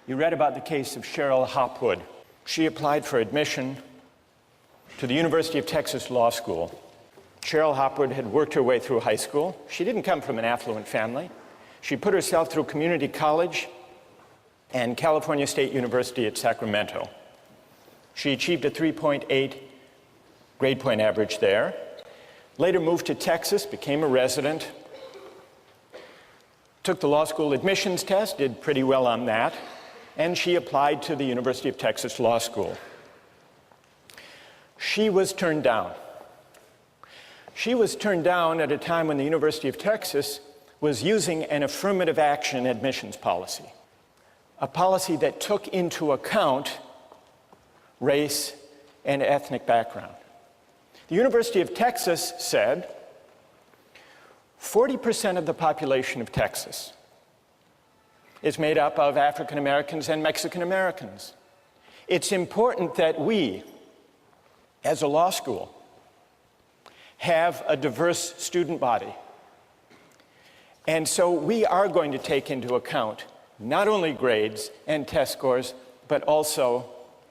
You read about the case of Cheryl Hopwood. She applied for admission to the University of Texas Law School. Cheryl Hopwood had worked her way through high school. She didn't come from an affluent family. She put herself through community college and California State University at Sacramento. She achieved a 3.8 grade point average there. Later moved to Texas, became a resident, took the law school admissions test, did pretty well on that, and she applied to the University of Texas Law School. She was turned down. She was turned down at a time when the University of Texas was using an affirmative action admissions policy, a policy that took into account race and ethnic background. The University of Texas said 40% of the population of Texas is made up of African Americans and Mexican Americans. It's important that we, as a law school, have a diverse student body. And so we are going to take into account not only grades and test scores, but also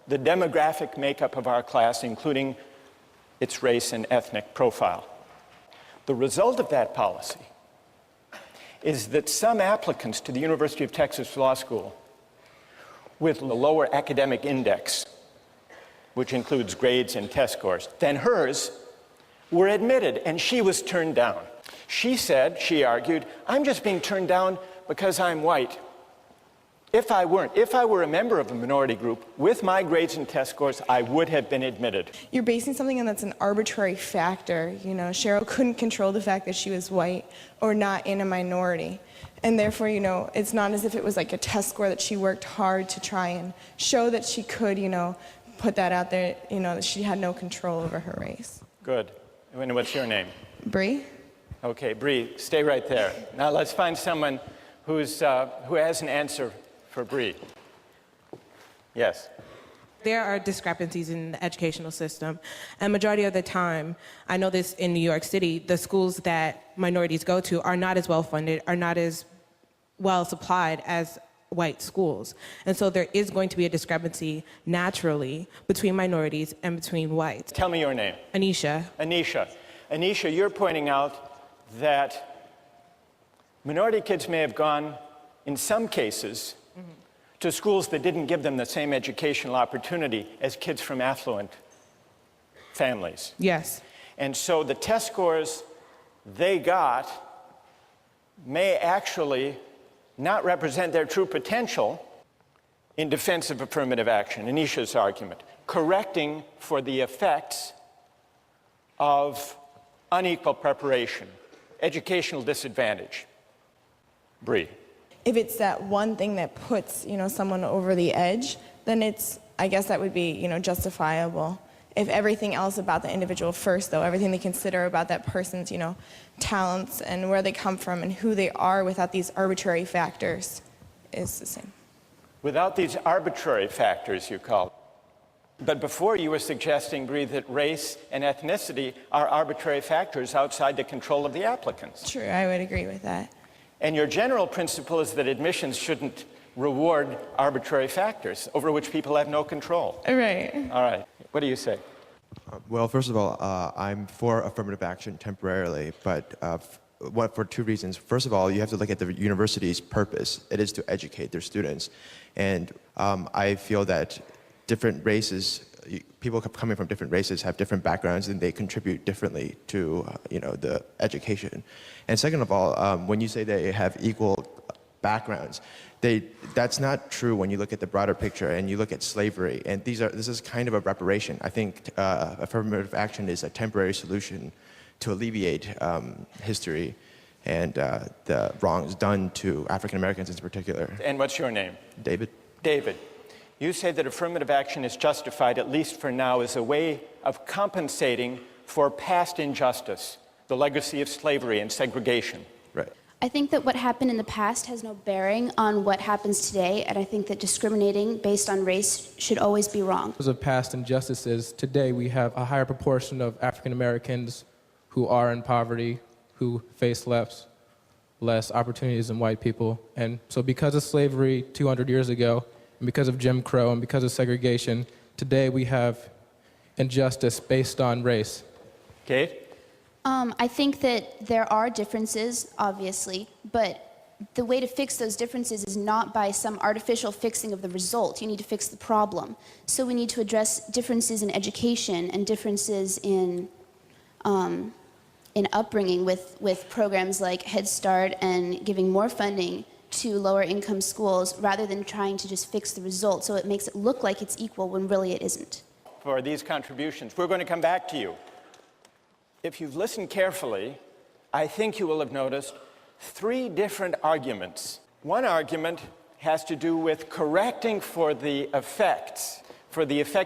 the demographic makeup of our class, including its race and ethnic profile. The result of that policy is that some applicants to the University of Texas Law School with a lower academic index, which includes grades and test scores, than hers, were admitted, and she was turned down. She said, she argued, I'm just being turned down because I'm white. If I were a member of a minority group with my grades and test scores, I would have been admitted. You're basing something on that's an arbitrary factor. You know, Cheryl couldn't control the fact that she was white or not in a minority. And therefore, you know, it's not as if it was like a test score that she worked hard to try and show that she could, you know, put that out there, you know, that she had no control over her race. Good. And what's your name? Bree. Okay, Bree, stay right there. Now let's find someone who has an answer for Bree. Yes. There are discrepancies in the educational system, and majority of the time, I know this in New York City, the schools that minorities go to are not as well funded, are not as well supplied as white schools. And so there is going to be a discrepancy naturally between minorities and between whites. Tell me your name. Anisha. Anisha. Anisha, you're pointing out that minority kids may have gone, in some cases, to schools that didn't give them the same educational opportunity as kids from affluent families. Yes. And so the test scores they got may actually not represent their true potential in defense of affirmative action, Anisha's argument, correcting for the effects of unequal preparation, educational disadvantage. Bree. If it's that one thing that puts, you know, someone over the edge, then I guess that would be, you know, justifiable. If everything else about the individual first, though, everything they consider about that person's, you know, talents and where they come from and who they are without these arbitrary factors is the same. Without these arbitrary factors, you call it. But before you were suggesting, Bree, that race and ethnicity are arbitrary factors outside the control of the applicants. True, I would agree with that. And your general principle is that admissions shouldn't reward arbitrary factors over which people have no control. Right. All right. What do you say? Well, first of all, I'm for affirmative action temporarily, but for two reasons. First of all, you have to look at the university's purpose. It is to educate their students. And I feel that different races, people coming from different races have different backgrounds and they contribute differently to the education. And second of all, when you say they have equal backgrounds, that's not true when you look at the broader picture and you look at slavery. And this is kind of a reparation. I think affirmative action is a temporary solution to alleviate history and the wrongs done to African Americans in particular. And what's your name? David. David. You say that affirmative action is justified, at least for now, as a way of compensating for past injustice, the legacy of slavery and segregation. Right. I think that what happened in the past has no bearing on what happens today, and I think that discriminating based on race should always be wrong. Because of past injustices, today we have a higher proportion of African Americans who are in poverty, who face less opportunities than white people. And so because of slavery 200 years ago, and because of Jim Crow and because of segregation, today we have injustice based on race. Kate? I think that there are differences, obviously, but the way to fix those differences is not by some artificial fixing of the result. You need to fix the problem. So we need to address differences in education and differences in upbringing with programs like Head Start and giving more funding to lower income schools rather than trying to just fix the result so it makes it look like it's equal when really it isn't. For these contributions, we're going to come back to you. If you've listened carefully, I think you will have noticed 3 different arguments. One argument has to do with correcting for the effects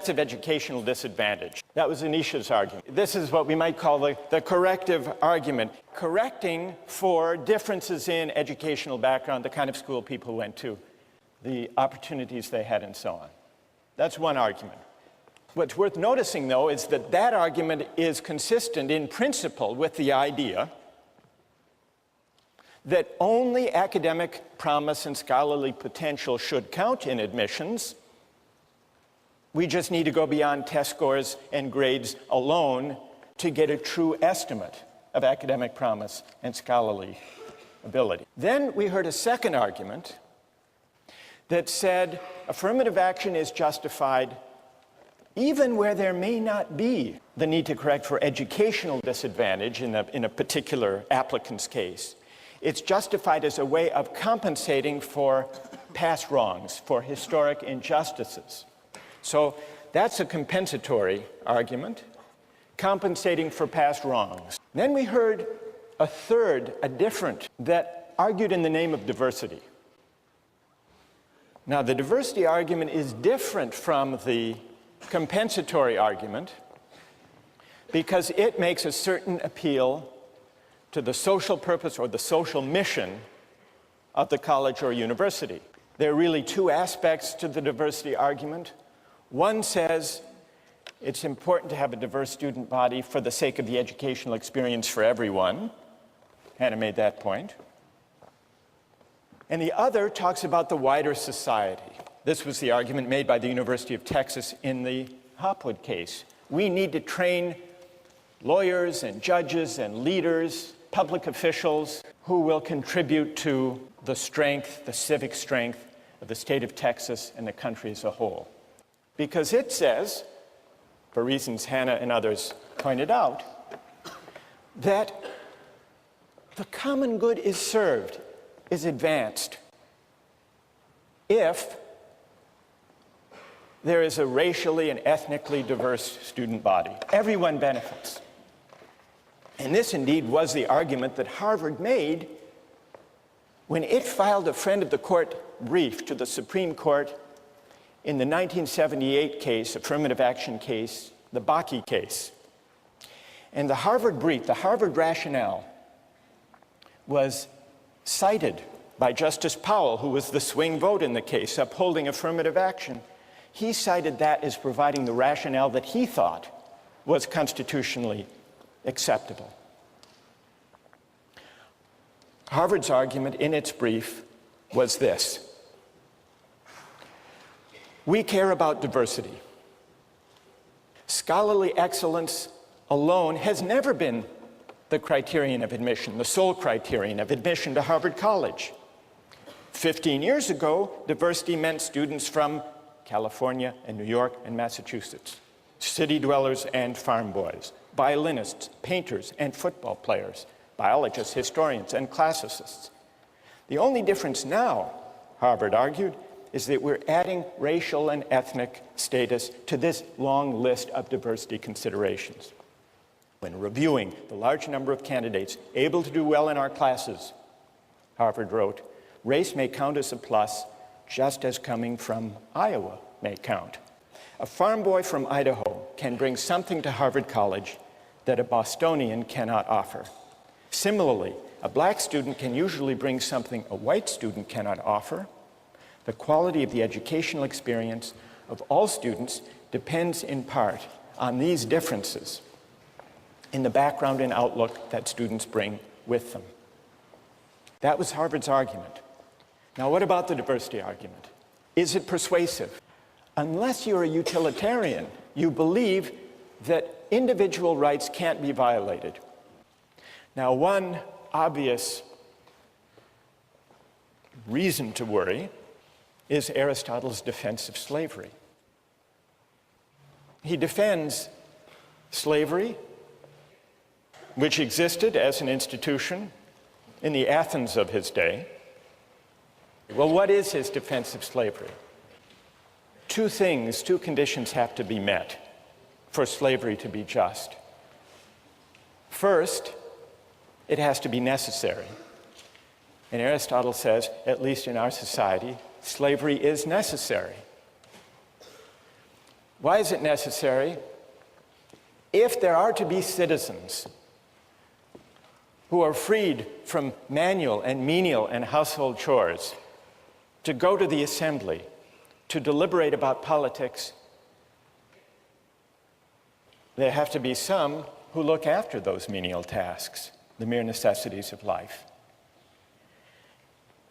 of educational disadvantage. That was Anisha's argument. This is what we might call the corrective argument. Correcting for differences in educational background, the kind of school people went to, the opportunities they had, and so on. That's one argument. What's worth noticing, though, is that that argument is consistent in principle with the idea that only academic promise and scholarly potential should count in admissions. We just need to go beyond test scores and grades alone to get a true estimate of academic promise and scholarly ability. Then we heard a second argument that said affirmative action is justified even where there may not be the need to correct for educational disadvantage in a particular applicant's case. It's justified as a way of compensating for past wrongs, for historic injustices. So that's a compensatory argument, compensating for past wrongs. Then we heard a different, that argued in the name of diversity. Now, the diversity argument is different from the compensatory argument because it makes a certain appeal to the social purpose or the social mission of the college or university. There are really 2 aspects to the diversity argument. One says it's important to have a diverse student body for the sake of the educational experience for everyone. Hannah made that point. And the other talks about the wider society. This was the argument made by the University of Texas in the Hopwood case. We need to train lawyers and judges and leaders, public officials, who will contribute to the strength, the civic strength of the state of Texas and the country as a whole. Because it says, for reasons Hannah and others pointed out, that the common good is served, is advanced, if there is a racially and ethnically diverse student body. Everyone benefits. And this indeed was the argument that Harvard made when it filed a friend of the court brief to the Supreme Court in the 1978 case, affirmative action case, the Bakke case. And the Harvard brief, the Harvard rationale, was cited by Justice Powell, who was the swing vote in the case, upholding affirmative action. He cited that as providing the rationale that he thought was constitutionally acceptable. Harvard's argument in its brief was this: we care about diversity. Scholarly excellence alone has never been the criterion of admission, the sole criterion of admission to Harvard College. 15 years ago, diversity meant students from California and New York and Massachusetts, city dwellers and farm boys, violinists, painters and football players, biologists, historians, and classicists. The only difference now, Harvard argued, is that we're adding racial and ethnic status to this long list of diversity considerations. When reviewing the large number of candidates able to do well in our classes, Harvard wrote, race may count as a plus, just as coming from Iowa may count. A farm boy from Idaho can bring something to Harvard College that a Bostonian cannot offer. Similarly, a black student can usually bring something a white student cannot offer. The quality of the educational experience of all students depends in part on these differences in the background and outlook that students bring with them. That was Harvard's argument. Now, what about the diversity argument? Is it persuasive? Unless you're a utilitarian, you believe that individual rights can't be violated. Now, one obvious reason to worry is Aristotle's defense of slavery. He defends slavery, which existed as an institution in the Athens of his day. Well, what is his defense of slavery? Two conditions have to be met for slavery to be just. First, it has to be necessary. And Aristotle says, at least in our society, slavery is necessary. Why is it necessary? If there are to be citizens who are freed from manual and menial and household chores, to go to the assembly, to deliberate about politics, there have to be some who look after those menial tasks, the mere necessities of life.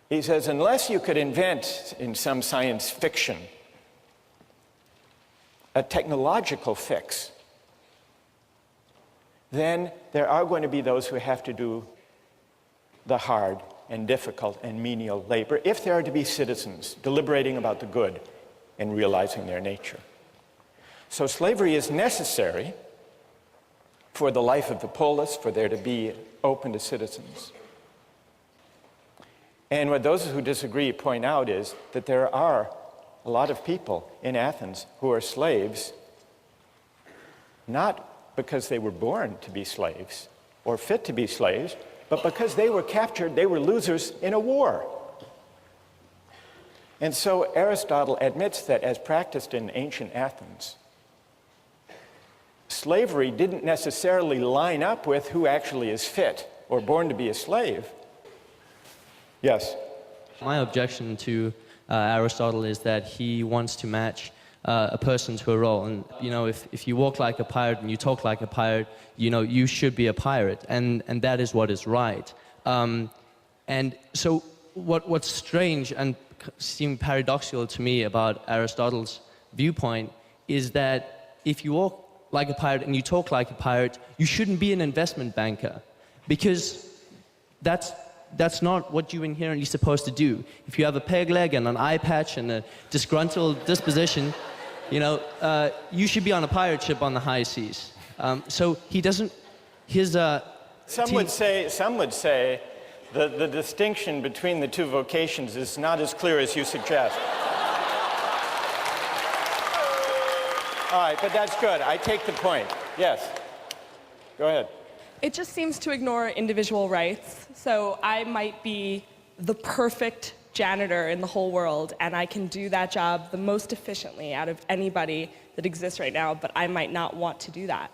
He says, unless you could invent in some science fiction a technological fix, then there are going to be those who have to do the hard and difficult and menial labor if there are to be citizens deliberating about the good and realizing their nature. So slavery is necessary for the life of the polis, for there to be open to citizens. And what those who disagree point out is that there are a lot of people in Athens who are slaves, not because they were born to be slaves or fit to be slaves, but because they were captured, they were losers in a war. And so Aristotle admits that as practiced in ancient Athens, slavery didn't necessarily line up with who actually is fit or born to be a slave. Yes? My objection to Aristotle is that he wants to match a person to a role. And, you know, if you walk like a pirate and you talk like a pirate, you know, you should be a pirate. And that is what is right. And so what's strange and seemed paradoxical to me about Aristotle's viewpoint is that if you walk like a pirate and you talk like a pirate, you shouldn't be an investment banker, because that's not what you're inherently supposed to do. If you have a peg leg and an eye patch and a disgruntled disposition, you know, you should be on a pirate ship on the high seas. So he doesn't, Some would say the distinction between the two vocations is not as clear as you suggest. All right, but that's good. I take the point. Yes. Go ahead. It just seems to ignore individual rights. So I might be the perfect janitor in the whole world, and I can do that job the most efficiently out of anybody that exists right now, but I might not want to do that.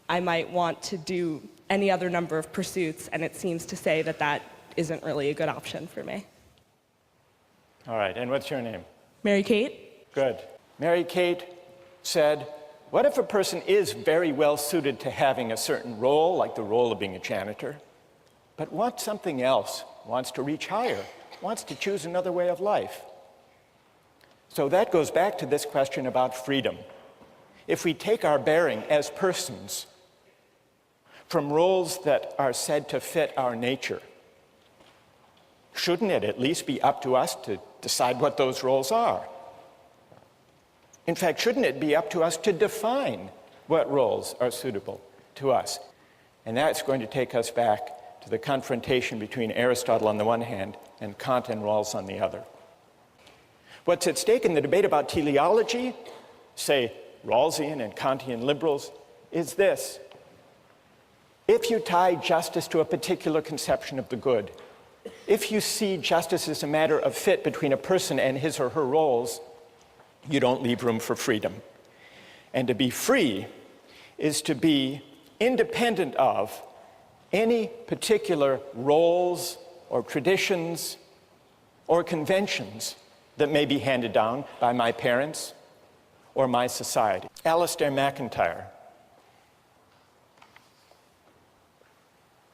I might want to do any other number of pursuits, and it seems to say that that isn't really a good option for me. All right, and what's your name? Mary Kate? Good. Mary Kate said, what if a person is very well suited to having a certain role, like the role of being a janitor, but wants something else, wants to reach higher, wants to choose another way of life? So that goes back to this question about freedom. If we take our bearing as persons from roles that are said to fit our nature, shouldn't it at least be up to us to decide what those roles are? In fact, shouldn't it be up to us to define what roles are suitable to us? And that's going to take us back to the confrontation between Aristotle on the one hand and Kant and Rawls on the other. What's at stake in the debate about teleology, say Rawlsian and Kantian liberals, is this. If you tie justice to a particular conception of the good, if you see justice as a matter of fit between a person and his or her roles, you don't leave room for freedom. And to be free is to be independent of any particular roles or traditions or conventions that may be handed down by my parents or my society. Alistair MacIntyre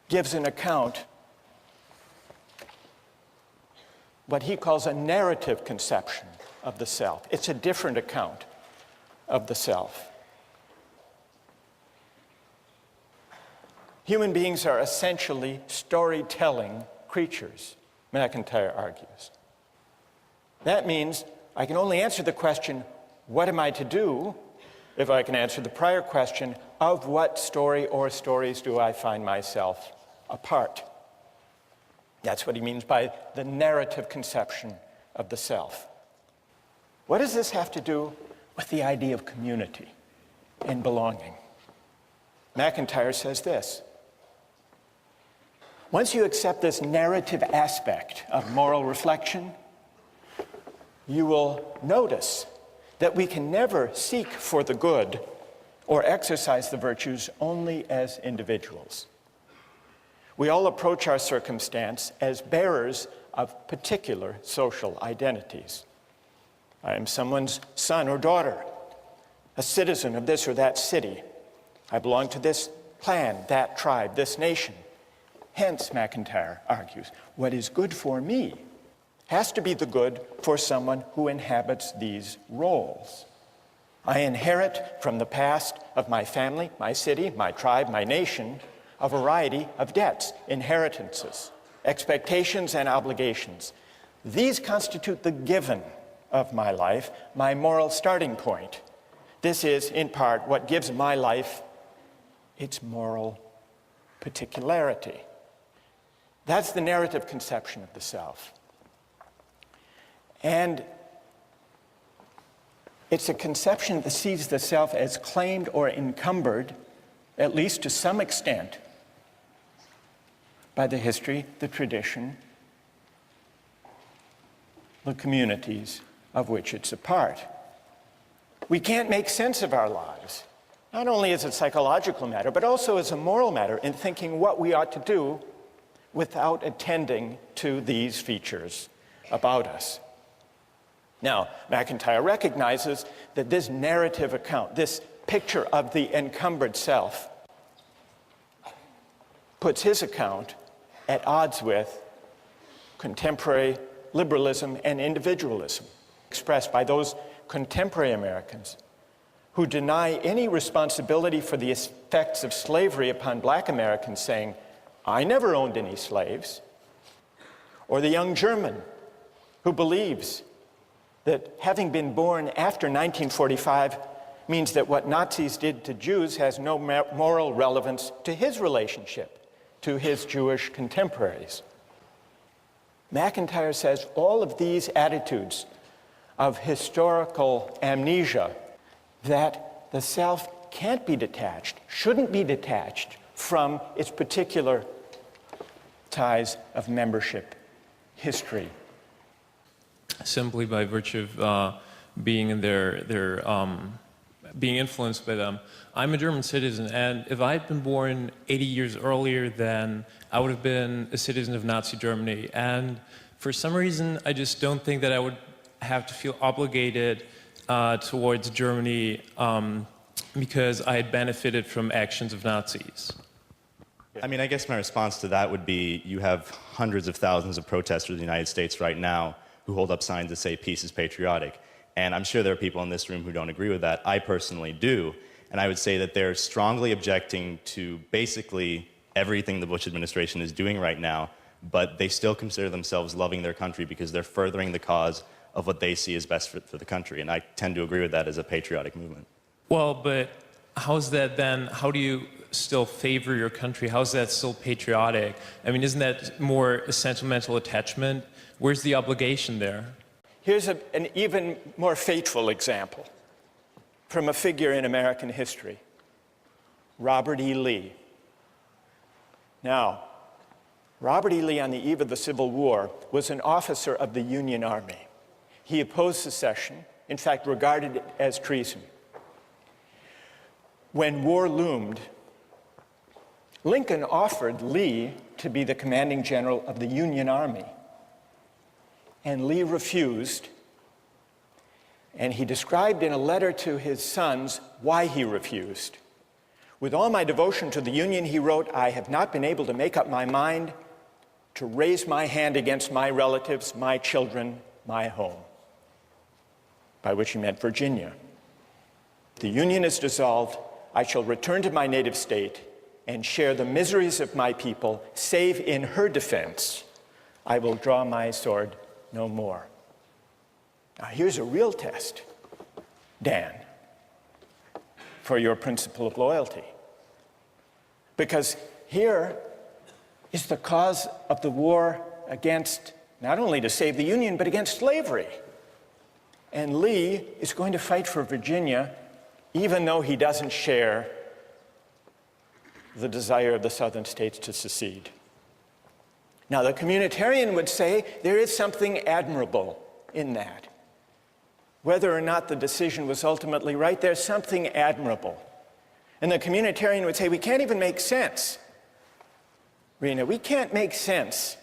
gives an account, what he calls a narrative conception of the self. It's a different account of the self. Human beings are essentially storytelling creatures, McIntyre argues. That means I can only answer the question, what am I to do, if I can answer the prior question, of what story or stories do I find myself a part? That's what he means by the narrative conception of the self. What does this have to do with the idea of community and belonging? McIntyre says this: once you accept this narrative aspect of moral reflection, you will notice that we can never seek for the good or exercise the virtues only as individuals. We all approach our circumstance as bearers of particular social identities. I am someone's son or daughter, a citizen of this or that city. I belong to this clan, that tribe, this nation. Hence, McIntyre argues, what is good for me has to be the good for someone who inhabits these roles. I inherit from the past of my family, my city, my tribe, my nation, a variety of debts, inheritances, expectations, and obligations. These constitute the given of my life, my moral starting point. This is, in part, what gives my life its moral particularity. That's the narrative conception of the self. And it's a conception that sees the self as claimed or encumbered, at least to some extent, by the history, the tradition, the communities of which it's a part. We can't make sense of our lives, not only as a psychological matter, but also as a moral matter in thinking what we ought to do without attending to these features about us. Now, McIntyre recognizes that this narrative account, this picture of the encumbered self, puts his account at odds with contemporary liberalism and individualism, expressed by those contemporary Americans who deny any responsibility for the effects of slavery upon black Americans, saying, I never owned any slaves. Or the young German who believes that having been born after 1945 means that what Nazis did to Jews has no moral relevance to his relationship to his Jewish contemporaries. McIntyre says all of these attitudes of historical amnesia, that the self can't be detached, shouldn't be detached from its particular ties of membership, history. Simply by virtue of being in being influenced by them. I'm a German citizen, and if I had been born 80 years earlier, then I would have been a citizen of Nazi Germany. And for some reason, I just don't think that I would have to feel obligated towards Germany because I had benefited from actions of Nazis. I mean, I guess my response to that would be you have hundreds of thousands of protesters in the United States right now who hold up signs that say peace is patriotic. And I'm sure there are people in this room who don't agree with that. I personally do. And I would say that they're strongly objecting to basically everything the Bush administration is doing right now, but they still consider themselves loving their country because they're furthering the cause of what they see as best for the country. And I tend to agree with that as a patriotic movement. Well, but how's that then? How do you still favor your country? How's that still patriotic? I mean, isn't that more a sentimental attachment? Where's the obligation there? Here's an even more fateful example from a figure in American history, Robert E. Lee. Now, Robert E. Lee, on the eve of the Civil War, was an officer of the Union Army. He opposed secession, in fact, regarded it as treason. When war loomed, Lincoln offered Lee to be the commanding general of the Union Army. And Lee refused, and he described in a letter to his sons why he refused. With all my devotion to the Union, he wrote, I have not been able to make up my mind to raise my hand against my relatives, my children, my home. by which he meant Virginia. The Union is dissolved, I shall return to my native state and share the miseries of my people, save in her defense, I will draw my sword no more. Now here's a real test, Dan, for your principle of loyalty. Because here is the cause of the war against, not only to save the Union, but against slavery. And Lee is going to fight for Virginia, even though he doesn't share the desire of the southern states to secede. Now, the communitarian would say there is something admirable in that. Whether or not the decision was ultimately right, there's something admirable. And the communitarian would say, we can't even make sense. Rena, we can't make sense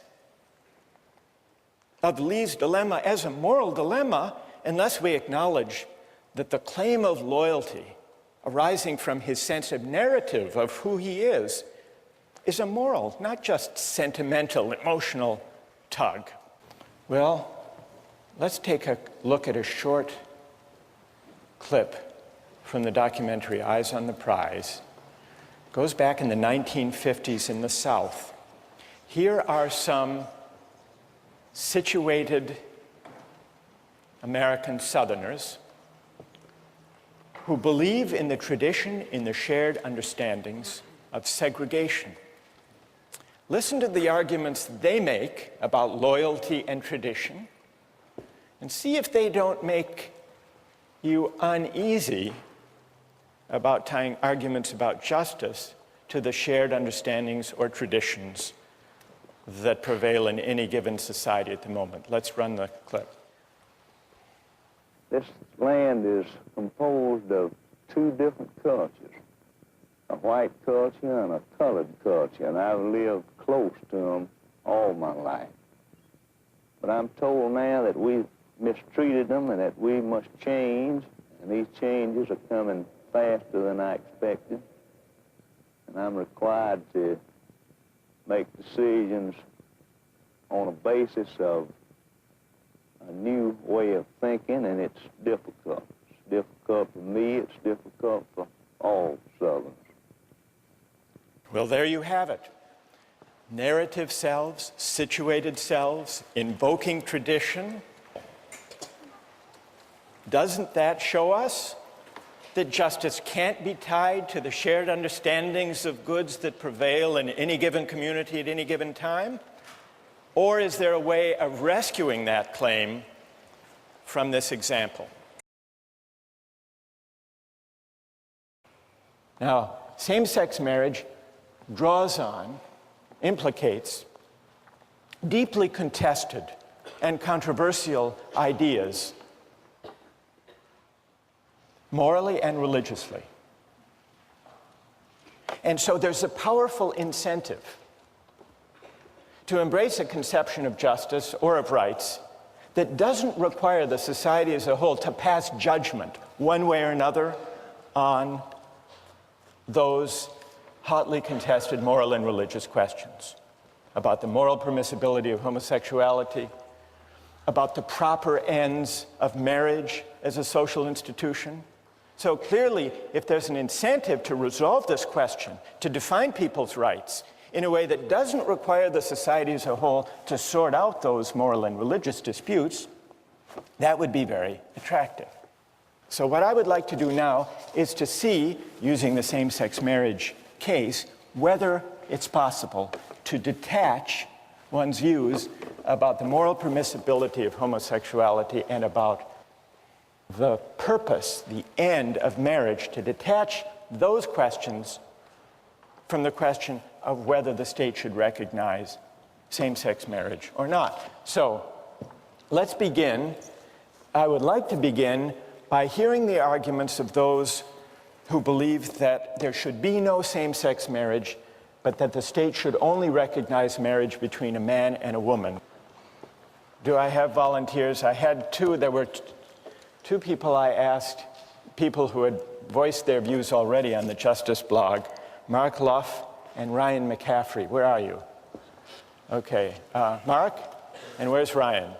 of Lee's dilemma as a moral dilemma unless we acknowledge that the claim of loyalty arising from his sense of narrative of who he is a moral, not just sentimental, emotional tug. Well, let's take a look at a short clip from the documentary Eyes on the Prize. It goes back in the 1950s in the South. Here are some situated American Southerners who believe in the tradition, in the shared understandings of segregation. Listen to the arguments they make about loyalty and tradition, and see if they don't make you uneasy about tying arguments about justice to the shared understandings or traditions that prevail in any given society at the moment. Let's run the clip. This land is composed of two different cultures, a white culture and a colored culture, and I've lived close to them all my life. But I'm told now that we've mistreated them and that we must change, and these changes are coming faster than I expected, and I'm required to make decisions on a basis of a new way of thinking, and it's difficult. It's difficult for me, it's difficult for all Southerners. Well, there you have it. Narrative selves, situated selves, invoking tradition. Doesn't that show us that justice can't be tied to the shared understandings of goods that prevail in any given community at any given time? Or is there a way of rescuing that claim from this example? Now, same-sex marriage draws on, implicates deeply contested and controversial ideas morally and religiously. And so there's a powerful incentive to embrace a conception of justice or of rights that doesn't require the society as a whole to pass judgment one way or another on those hotly contested moral and religious questions about the moral permissibility of homosexuality, about the proper ends of marriage as a social institution. So clearly, if there's an incentive to resolve this question, to define people's rights in a way that doesn't require the society as a whole to sort out those moral and religious disputes, that would be very attractive. So what I would like to do now is to see, using the same-sex marriage case, whether it's possible to detach one's views about the moral permissibility of homosexuality and about the purpose, the end of marriage, to detach those questions from the question of whether the state should recognize same-sex marriage or not. So let's begin. I would like to begin by hearing the arguments of those who believe that there should be no same-sex marriage, but that the state should only recognize marriage between a man and a woman. Do I have volunteers? I had two. There were two people I asked, people who had voiced their views already on the Justice blog, Mark Luff and Ryan McCaffrey. Where are you? Okay, Mark, and where's Ryan?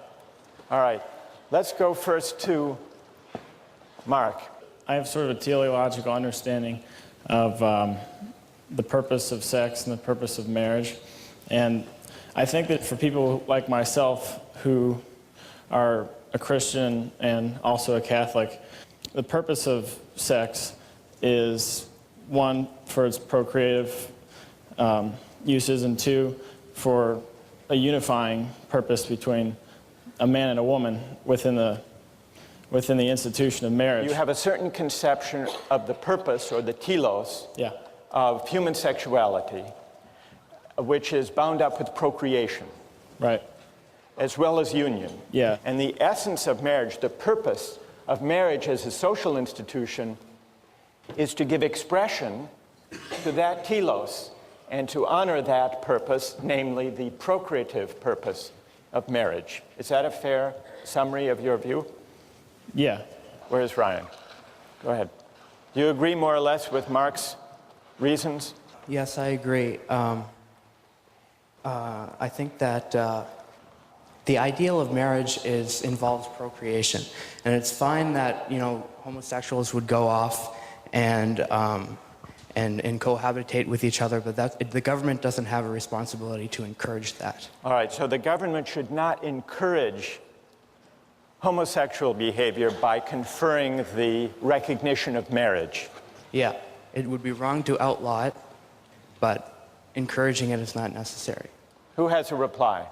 All right, let's go first to Mark. I have sort of a teleological understanding of the purpose of sex and the purpose of marriage. And I think that for people like myself who are a Christian and also a Catholic, the purpose of sex is, one, for its procreative uses, and two, for a unifying purpose between a man and a woman within the institution of marriage. You have a certain conception of the purpose, or the telos, of human sexuality, which is bound up with procreation. Right. As well as union. Yeah. And the essence of marriage, the purpose of marriage as a social institution, is to give expression to that telos and to honor that purpose, namely the procreative purpose of marriage. Is that a fair summary of your view? Yeah. Where's Ryan? Go ahead. Do you agree more or less with Mark's reasons? Yes, I agree. I think that the ideal of marriage involves procreation, and it's fine that homosexuals would go off and cohabitate with each other, but the government doesn't have a responsibility to encourage that. All right, so the government should not encourage homosexual behavior by conferring the recognition of marriage. Yeah, it would be wrong to outlaw it, but encouraging it is not necessary. Who has a reply?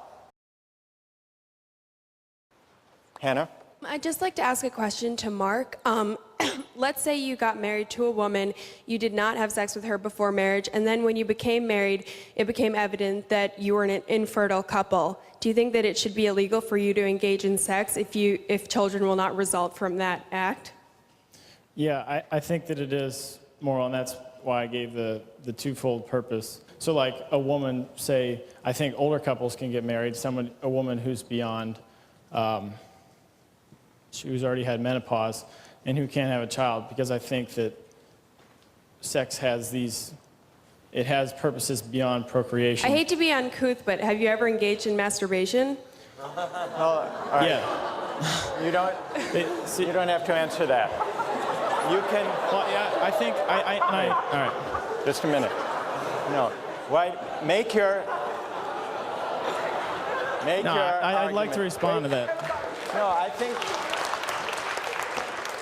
Hannah? I'd just like to ask a question to Mark. Let's say you got married to a woman, you did not have sex with her before marriage, and then when you became married, it became evident that you were an infertile couple. Do you think that it should be illegal for you to engage in sex if children will not result from that act? Yeah, I think that it is moral, and that's why I gave the twofold purpose. So like a woman, say, I think older couples can get married, a woman who's beyond, who's already had menopause, and who can't have a child, because I think that sex has it has purposes beyond procreation. I hate to be uncouth, but have you ever engaged in masturbation? Yeah. You don't have to answer that. You can. Well, yeah, I think all right. Just a minute. No. Why? Make your. I'd like to respond to that. No, I think.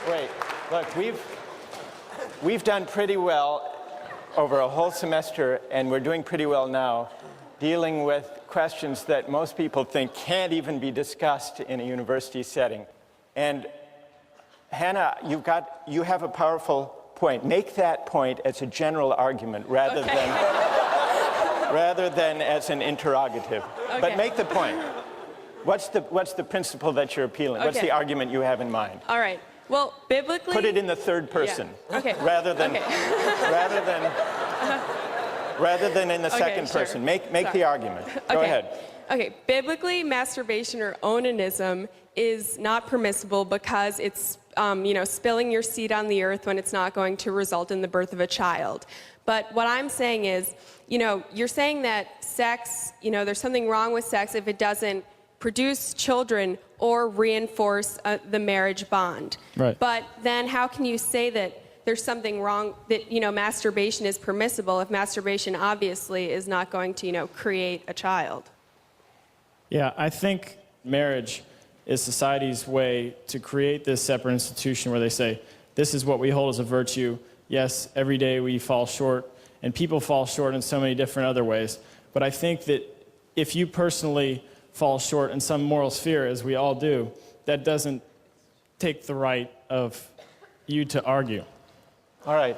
Wait. Look, we've done pretty well over a whole semester, and we're doing pretty well now, dealing with questions that most people think can't even be discussed in a university setting. And Hannah, you have a powerful point. Make that point as a general argument rather than as an interrogative. Okay. But make the point. What's the principle that you're appealing? What's the argument you have in mind? All right. Well, biblically... Put it in the third person. Yeah. Okay. Rather than in the second sure. person. Make the argument. Go ahead. Okay. Biblically, masturbation or onanism is not permissible because it's spilling your seed on the earth when it's not going to result in the birth of a child. But what I'm saying is, you're saying that sex, there's something wrong with sex if it doesn't produce children or reinforce the marriage bond. Right. But then how can you say that there's something wrong, that masturbation is permissible if masturbation obviously is not going to create a child? Yeah, I think marriage is society's way to create this separate institution where they say, this is what we hold as a virtue. Yes, every day we fall short, and people fall short in so many different other ways. But I think that if you personally fall short in some moral sphere, as we all do, that doesn't take the right of you to argue. All right.